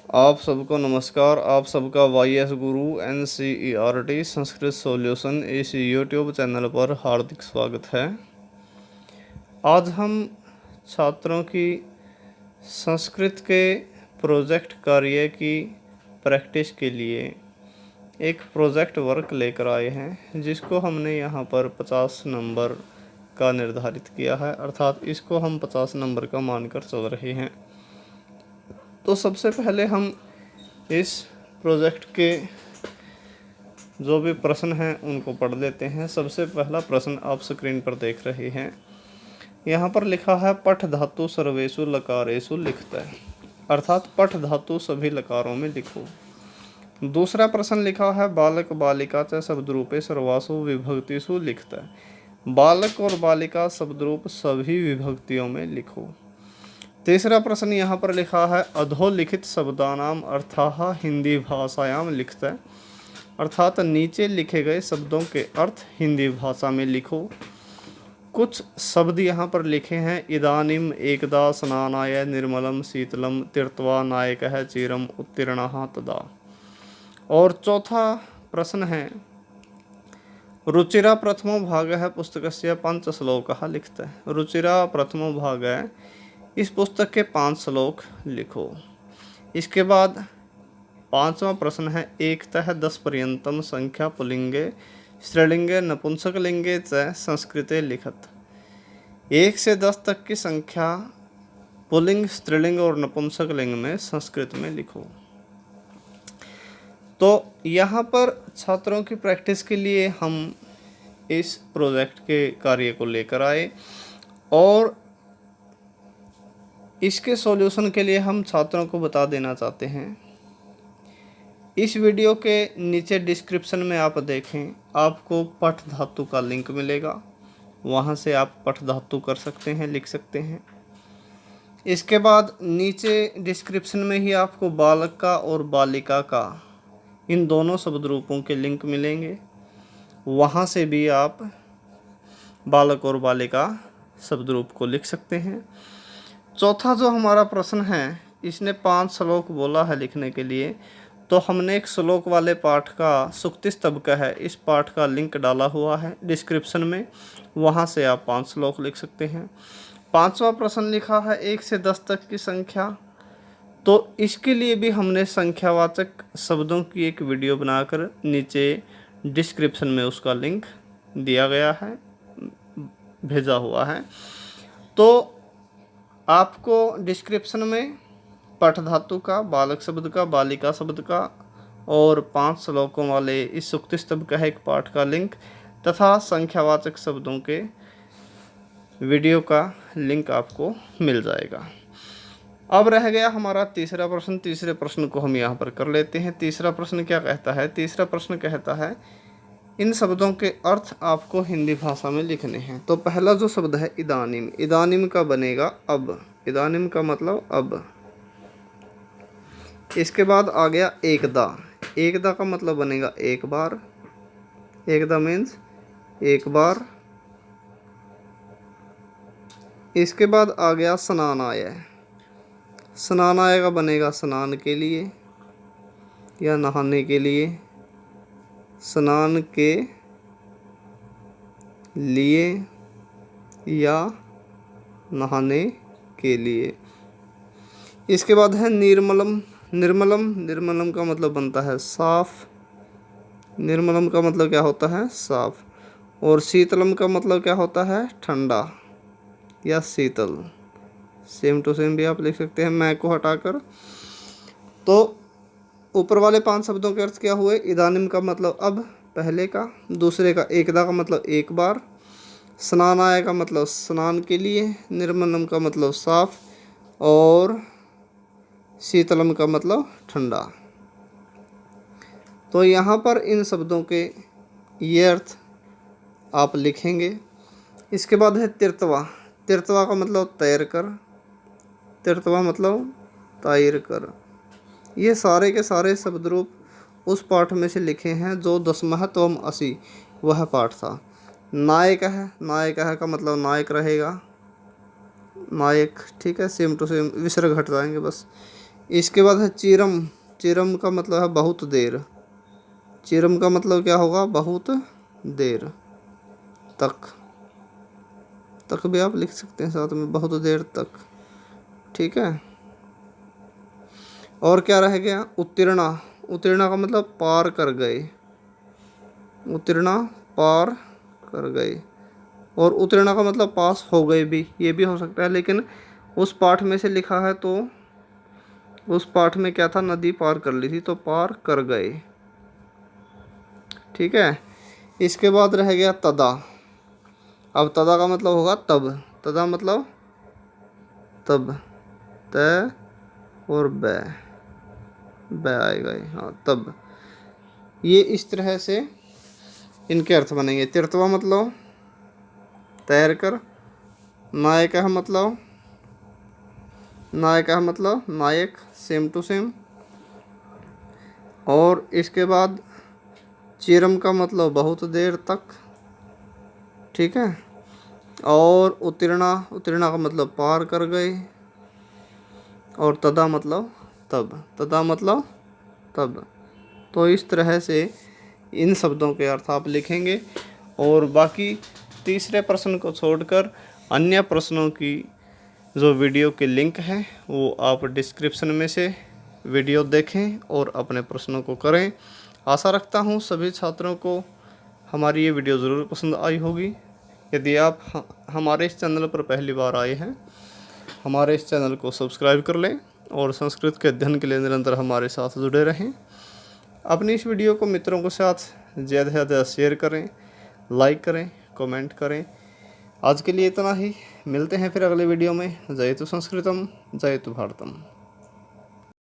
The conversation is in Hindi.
आप सबको नमस्कार। आप सबका YS गुरु NCERT संस्कृत सॉल्यूशन इस यूट्यूब चैनल पर हार्दिक स्वागत है। आज हम छात्रों की संस्कृत के प्रोजेक्ट कार्य की प्रैक्टिस के लिए एक प्रोजेक्ट वर्क लेकर आए हैं, जिसको हमने यहाँ पर 50 नंबर का निर्धारित किया है, अर्थात इसको हम 50 नंबर का मानकर चल रहे हैं। तो सबसे पहले हम इस प्रोजेक्ट के जो भी प्रश्न हैं उनको पढ़ लेते हैं। सबसे पहला प्रश्न आप स्क्रीन पर देख रहे हैं। यहाँ पर लिखा है पठ धातु सर्वेषु लकारेषु लिखत है, अर्थात पठ धातु सभी लकारों में लिखो। दूसरा प्रश्न लिखा है बालक बालिका च शब्दरूपे सर्वासु विभक्तिषु लिखत है, बालक और बालिका शब्दरूप सभी विभक्तियों में लिखो। तीसरा प्रश्न यहाँ पर लिखा है अधोलिखित शब्दानाम अर्थाः हिंदी भाषायाम लिखत है, अर्थात नीचे लिखे गए शब्दों के अर्थ हिंदी भाषा में लिखो। कुछ शब्द यहाँ पर लिखे हैं इदानीम एकदा स्नानाय निर्मलम शीतलम तीर्थवा नायकः चिरम उत्तीर्णः तदा। और चौथा प्रश्न है रुचिरा प्रथमो भागः पुस्तकस्य 5 श्लोकः लिखत है, रुचिरा प्रथमो भाग है, इस पुस्तक के 5 श्लोक लिखो। इसके बाद पांचवा प्रश्न है एकतः 10 पर्यंतम संख्या पुल्लिंगे स्त्रीलिंगे नपुंसकलिंगे च संस्कृते लिखत, 1 से 10 तक की संख्या पुल्लिंग स्त्रीलिंग और नपुंसकलिंग में संस्कृत में लिखो। तो यहाँ पर छात्रों की प्रैक्टिस के लिए हम इस प्रोजेक्ट के कार्य को लेकर आए और इसके सॉल्यूशन के लिए हम छात्रों को बता देना चाहते हैं। इस वीडियो के नीचे डिस्क्रिप्शन में आप देखें, आपको पठ धातु का लिंक मिलेगा, वहाँ से आप पठ धातु कर सकते हैं, लिख सकते हैं। इसके बाद नीचे डिस्क्रिप्शन में ही आपको बालक का और बालिका का इन दोनों शब्द रूपों के लिंक मिलेंगे, वहाँ से भी आप बालक और बालिका शब्द रूप को लिख सकते हैं। चौथा जो हमारा प्रश्न है, इसने 5 श्लोक बोला है लिखने के लिए, तो हमने एक श्लोक वाले पाठ का सुक्ति स्तंभ का है, इस पाठ का लिंक डाला हुआ है डिस्क्रिप्शन में, वहाँ से आप 5 श्लोक लिख सकते हैं। पांचवा प्रश्न लिखा है 1 से 10 तक की संख्या, तो इसके लिए भी हमने संख्यावाचक शब्दों की एक वीडियो बनाकर नीचे डिस्क्रिप्शन में उसका लिंक दिया गया है, भेजा हुआ है। तो आपको डिस्क्रिप्शन में पठ धातु का, बालक शब्द का, बालिका शब्द का और 5 श्लोकों वाले इस सुक्ति स्तंभ का एक पाठ का लिंक तथा संख्यावाचक शब्दों के वीडियो का लिंक आपको मिल जाएगा। अब रह गया हमारा तीसरा प्रश्न। तीसरे प्रश्न को हम यहाँ पर कर लेते हैं। तीसरा प्रश्न क्या कहता है? तीसरा प्रश्न कहता है इन शब्दों के अर्थ आपको हिंदी भाषा में लिखने हैं। तो पहला जो शब्द है इदानीम, इदानीम का बनेगा अब, इदानीम का मतलब अब। इसके बाद आ गया एकदा, एकदा का मतलब बनेगा एक बार, एकदा मीन्स एक बार। इसके बाद आ गया स्नानाय, स्नानाय का बनेगा स्नान के लिए या नहाने के लिए, स्नान के लिए या नहाने के लिए। इसके बाद है निर्मलम, निर्मलम, निर्मलम का मतलब बनता है साफ, निर्मलम का मतलब क्या होता है? साफ। और शीतलम का मतलब क्या होता है? ठंडा या शीतल, सेम टू सेम भी आप लिख सकते हैं मैं को हटाकर। तो ऊपर वाले 5 शब्दों के अर्थ क्या हुए? इदानीम का मतलब अब, पहले का। दूसरे का एकदा का मतलब एक बार, स्नानाय का मतलब स्नान के लिए, निर्मलम का मतलब साफ और शीतलम का मतलब ठंडा। तो यहाँ पर इन शब्दों के ये अर्थ आप लिखेंगे। इसके बाद है तीर्थवा, तीर्थवा का मतलब तैर कर, तीर्थवा मतलब तैर कर। ये सारे के सारे शब्द रूप उस पाठ में से लिखे हैं जो 10वां तोम 80 वह पाठ था। नायक है, नायक है का मतलब नायक रहेगा, नायक, ठीक है, सेम टू सेम, विसर्ग हट जाएंगे बस। इसके बाद है चिरम। चिरम का मतलब है बहुत देर। चिरम का मतलब क्या होगा? बहुत देर तक। तक भी आप लिख सकते हैं साथ में, बहुत देर तक। ठीक है। और क्या रह गया? उत्तीर्णा। उत्तीर्णा का मतलब पार कर गए। उत्तीर्णा पार कर गए। और उत्तीर्णा का मतलब पास हो गए भी, ये भी हो सकता है, लेकिन उस पाठ में से लिखा है तो उस पाठ में क्या था? नदी पार कर ली थी, तो पार कर गए। ठीक है। इसके बाद रह गया तदा। अब तदा का मतलब होगा तब। तदा मतलब तब। त और ब आएगा ये, हाँ तब। ये इस तरह से इनके अर्थ बनेंगे। तीर्थवा मतलब तैर कर। नायक मतलब नायक, सेम टू सेम। और इसके बाद चिरम का मतलब बहुत देर तक। ठीक है। और उत्तीर्णा, उत्तीर्णा का मतलब पार कर गए। और तदा मतलब तब। तदा मतलब तब। तो इस तरह से इन शब्दों के अर्थ आप लिखेंगे। और बाकी तीसरे प्रश्न को छोड़कर अन्य प्रश्नों की जो वीडियो के लिंक हैं वो आप डिस्क्रिप्शन में से वीडियो देखें और अपने प्रश्नों को करें। आशा रखता हूँ सभी छात्रों को हमारी ये वीडियो ज़रूर पसंद आई होगी। यदि आप हमारे इस चैनल पर पहली बार आए हैं, हमारे इस चैनल को सब्सक्राइब कर लें और संस्कृत के अध्ययन के लिए निरंतर हमारे साथ जुड़े रहें। अपनी इस वीडियो को मित्रों के साथ ज़्यादा से ज़्यादा शेयर करें, लाइक करें, कमेंट करें। आज के लिए इतना ही। मिलते हैं फिर अगले वीडियो में। जयतु संस्कृतम, जयतु भारतम।